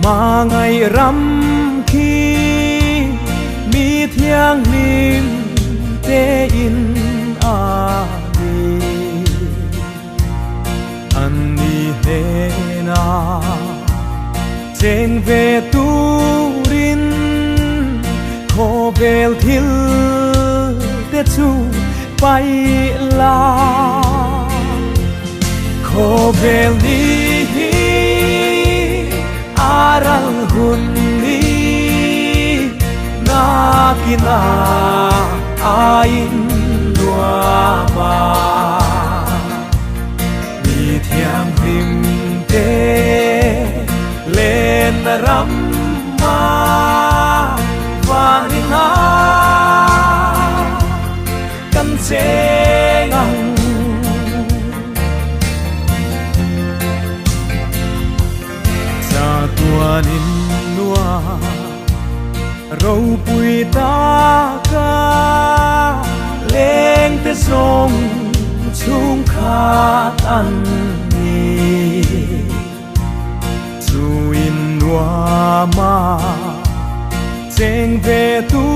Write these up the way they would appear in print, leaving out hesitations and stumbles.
mà ngày rằm khi mi thiang lim te in ani ani he na trên về tu rin khô bel thil te chu bay la khô bel đi aral hunni na kina ain nuama mi thiam him te lên ram ma vanina kan se ngang tuanin nua râu bụi ta ca lên te sông chung khát ăn ni chu in nua ma cheng về tu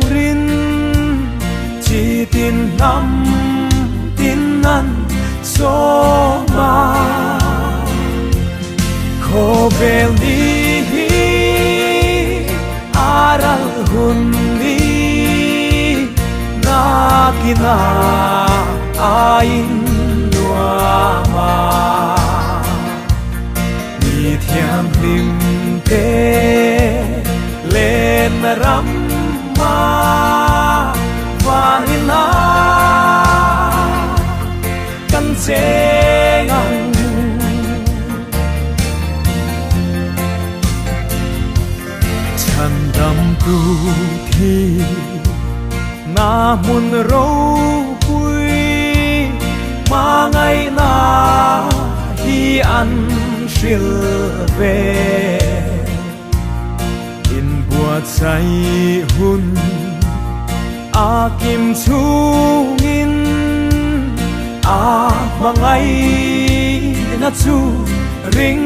rin chỉ tin năm tin ăn so ma khô bel đi aral hunni na kina in nua ma mi thiam lim te lên ram ma vanina kan se ngang chan dam tu thi na mun ro pui ma ngày na hi an shil ve in buat sai hun a kim chungin a mangai na chu ring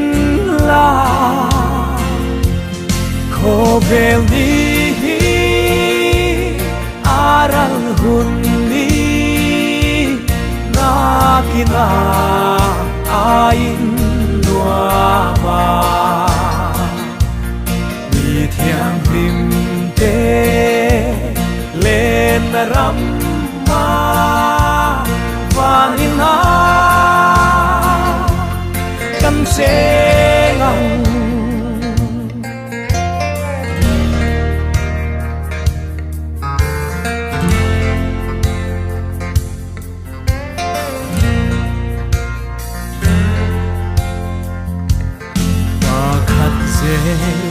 la ko vel ni aral hun ni na kina ain nua ma mi thiang lim te lên ram ma vanina kan se ngang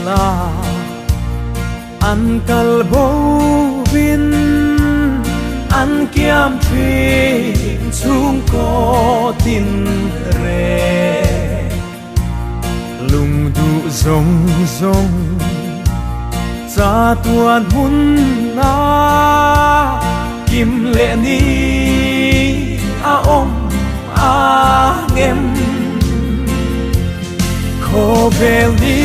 la an kal bo vin an kiam thi chung ko tin re lung du zong zong cha tuan hun na kim lệ ni a om a ngem ko vel ni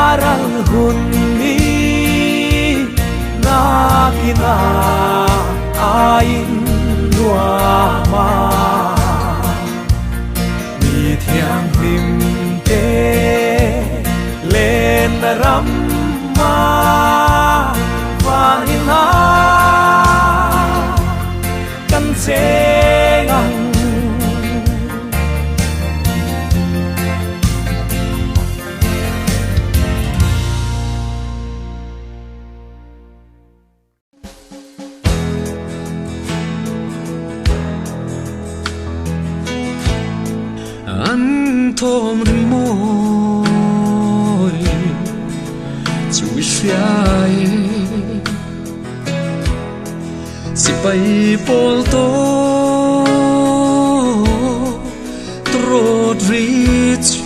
aral hun ni na kina ain nua ma mi thiang lim te lên ram ma vanina kan se ngang thom ri môi chui fiai si pai pol to trot ri chu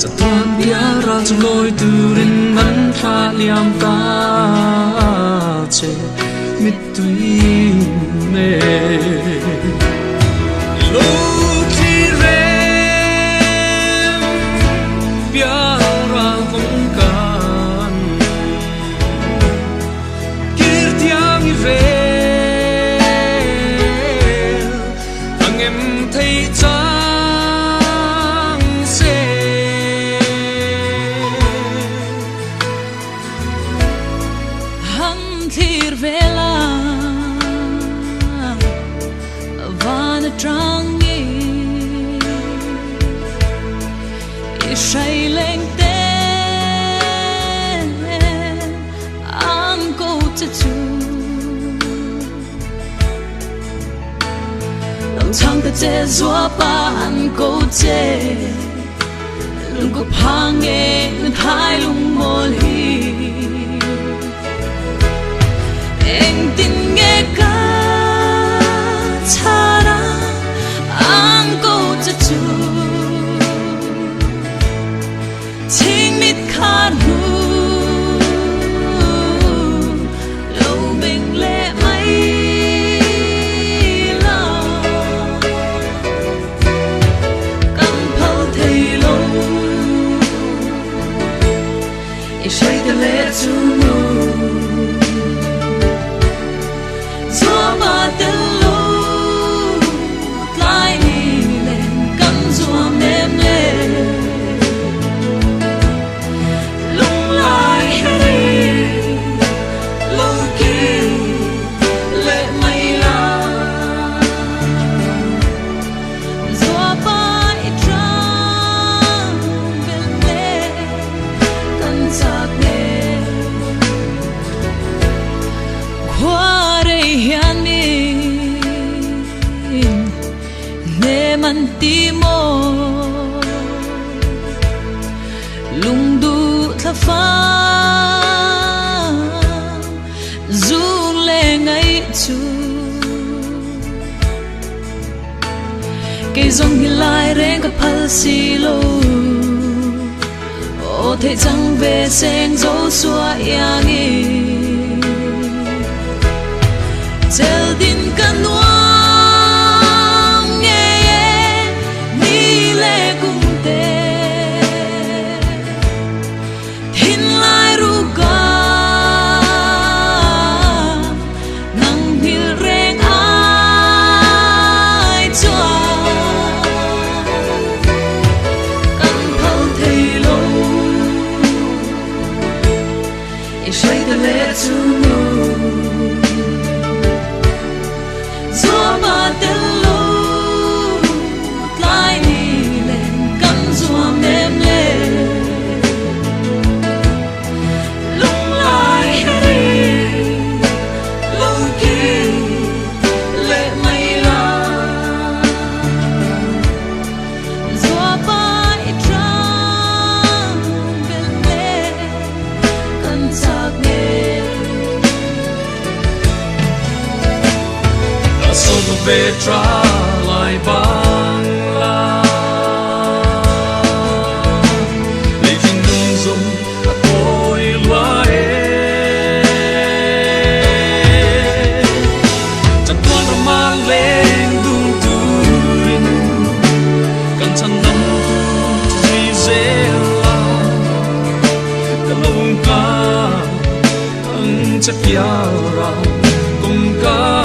จะตอนเดียราจะลอยตื่นมันพลาดยามตาเจมิดตุยเมเจซัวปานกูเจลุงก็พังเองท้ายลุงโมลีเอ็งตินเงกาชาราอังกูจะจูทิ้งมิดขาดหูShake the dòng hi lai reng ka phal si lo o thế chẳng về sen dấu xua yang e zel din kan nuang nghe ni le cung te hin lai ru ka nang hil reng ai cho kan phal thei lo e shai de le tu no Zua ba del lo lai ni len kan zua mem le lung lai hari lung ki le mai la zua ba I trang ben le kan sak ne Solo về trả lại bằng la lấy tình dung dung tôi loa chẳng quan tâm mang lên dung tuin cần chân nắm gì dễ la cả lông ca anh chắc ya ra cùng ca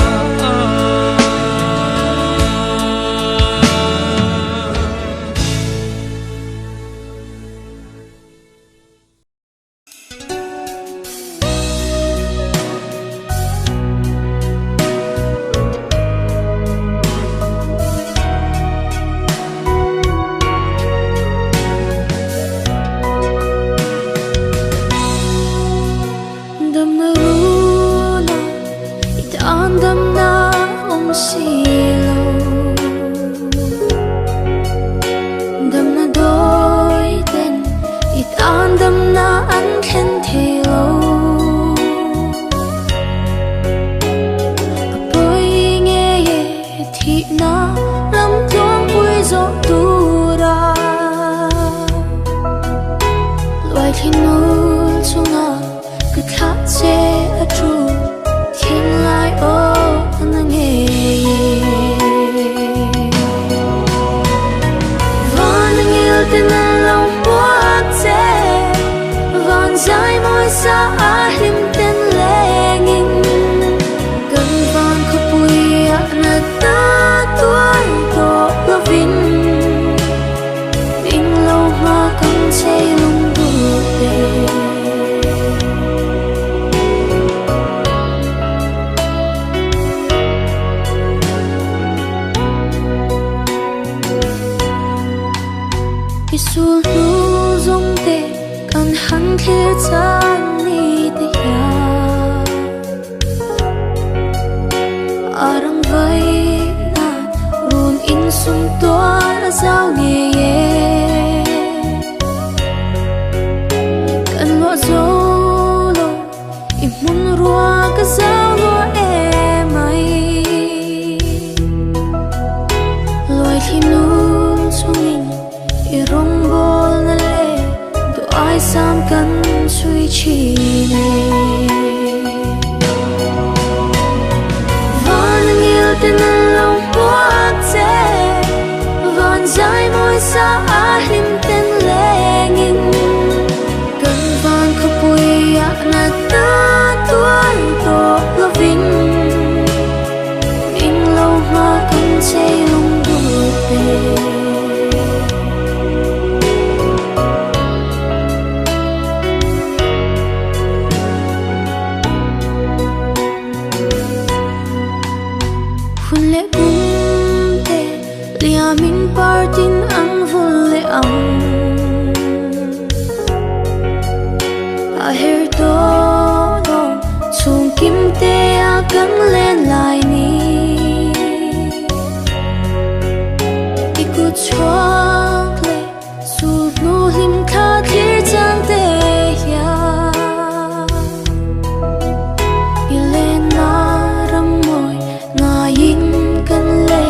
yin kan le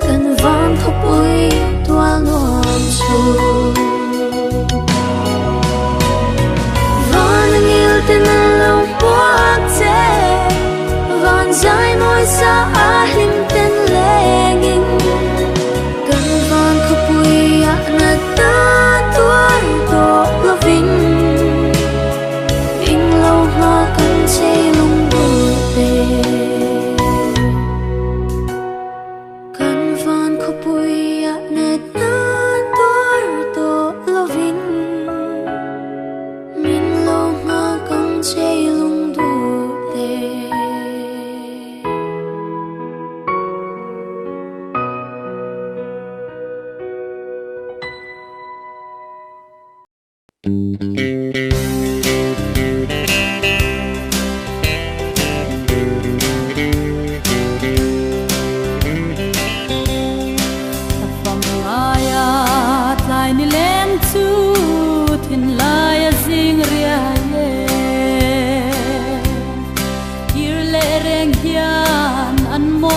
kan van khop ui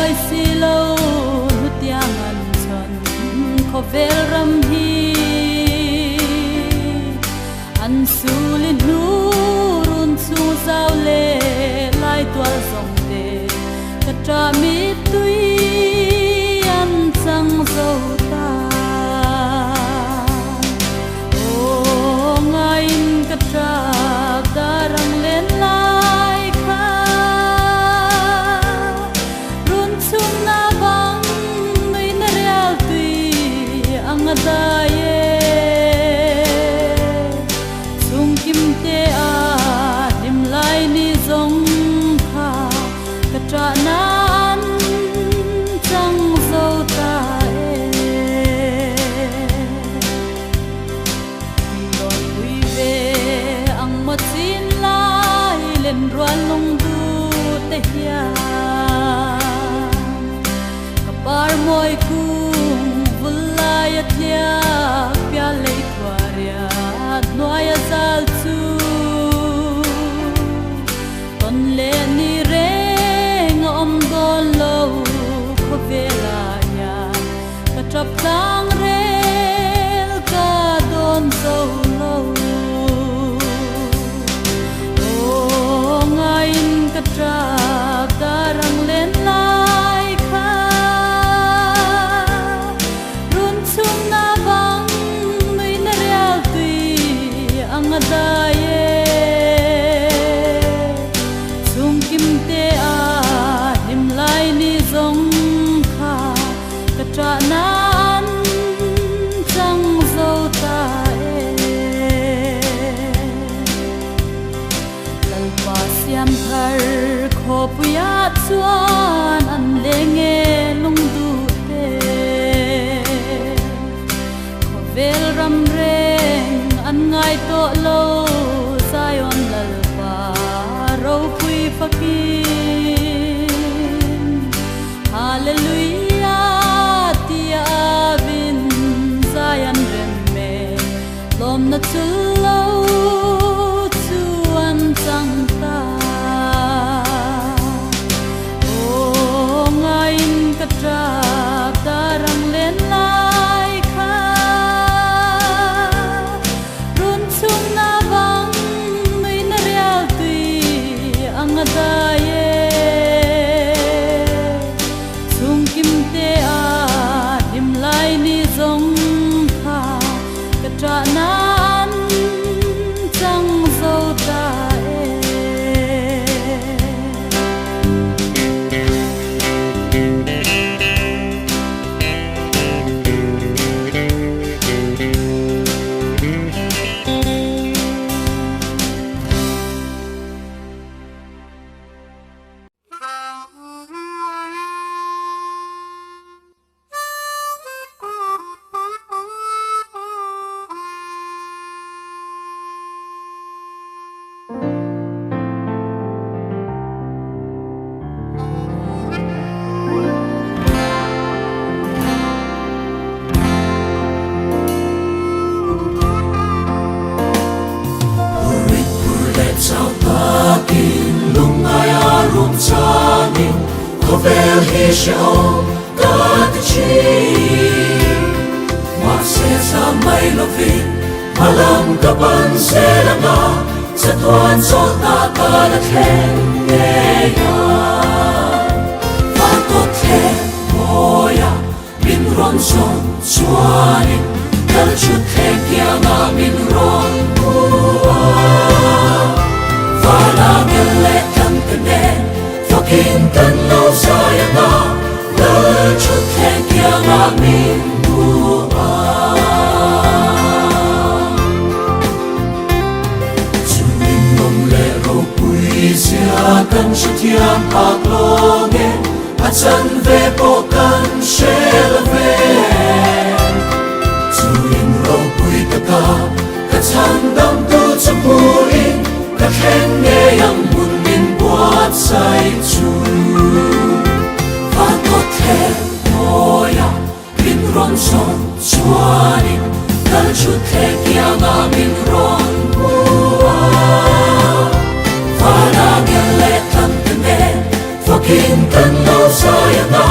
lai si lo nu tiang an chon kho vel ram hi an sulin nu run chu zau le lai twal zong te ka tra mi tui an chang zo ta o ngain ka tra darang len lai kha run chung na bang nui na real tui ang da ye chung kim te a nim lai ni zong kha ka tra na an chang zo ta lon hui ve ang ma chin lai len ruan long du te hia ka par moi kung vulai athia pya le kwaria noya zal chu ton le ni reng om don lo kho vela ya ka trap tang rel ka don so lo o ngain ka trap darang len lai kha run chung na bang nui na real tui ang da ye chung kim te a nim lai ni zong kha ka tra na an chang zo ta lal pa siam thar kho puya chuan an le nge lung du te kho vel ram reng an ngai to lo zion lal pa ro pui fakin hallelujah tia vin zion rem me lom na chu lo chu an chang ta o ngain ka tra darang len lai kha run chung na bang nui na real tui ang da ye chung kim te a nim lai ni zong kha ka tra na an chang zo ta Vel hi shao ta chi ma se sa mai lo vi malam ka ban se la na sa tuan so ta ta la khen ne ya fa to the moya min ron son suani kal chu the kya ma min ron bua fa la mele kan ne Fucking can no sayana la chuthe kya ma min bua chumin nom le ro pui sia kan shutiam pak longe achan ve po kan shelve chuin ro pui taka ka chan dam tu chapuin ka khen nge yang mun min buat sai chu fa to the moya min ron son chuani kal chu the kya ma min ron bua fa na le tan ne fucking kan no sayana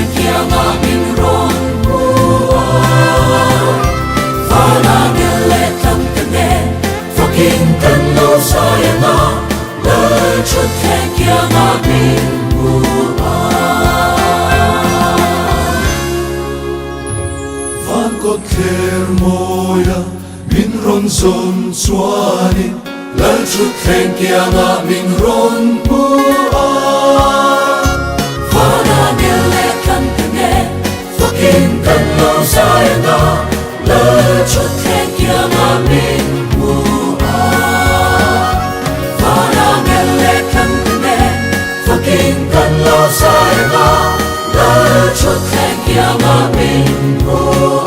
khen kia ngã mình rong bua và na nghe lệ thầm cần nghe và kinh cần lâu dài ngã lời chút khen kia ngã mình bua van cốt kher moya min ron zon chuani lời chút khen kia ngã mình rong bua in cần lâu dài ngã lời chút khen kia ngã mình mua và đã nghe lệ khăn nghe và in cần lâu dài ngã lời chút khen kia ngã mình mua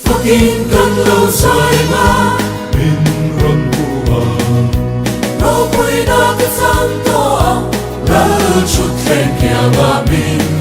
và in cần lâu dài ngã mình run mua đâu quay đã cái sáng to lời chút khen kia ngã mình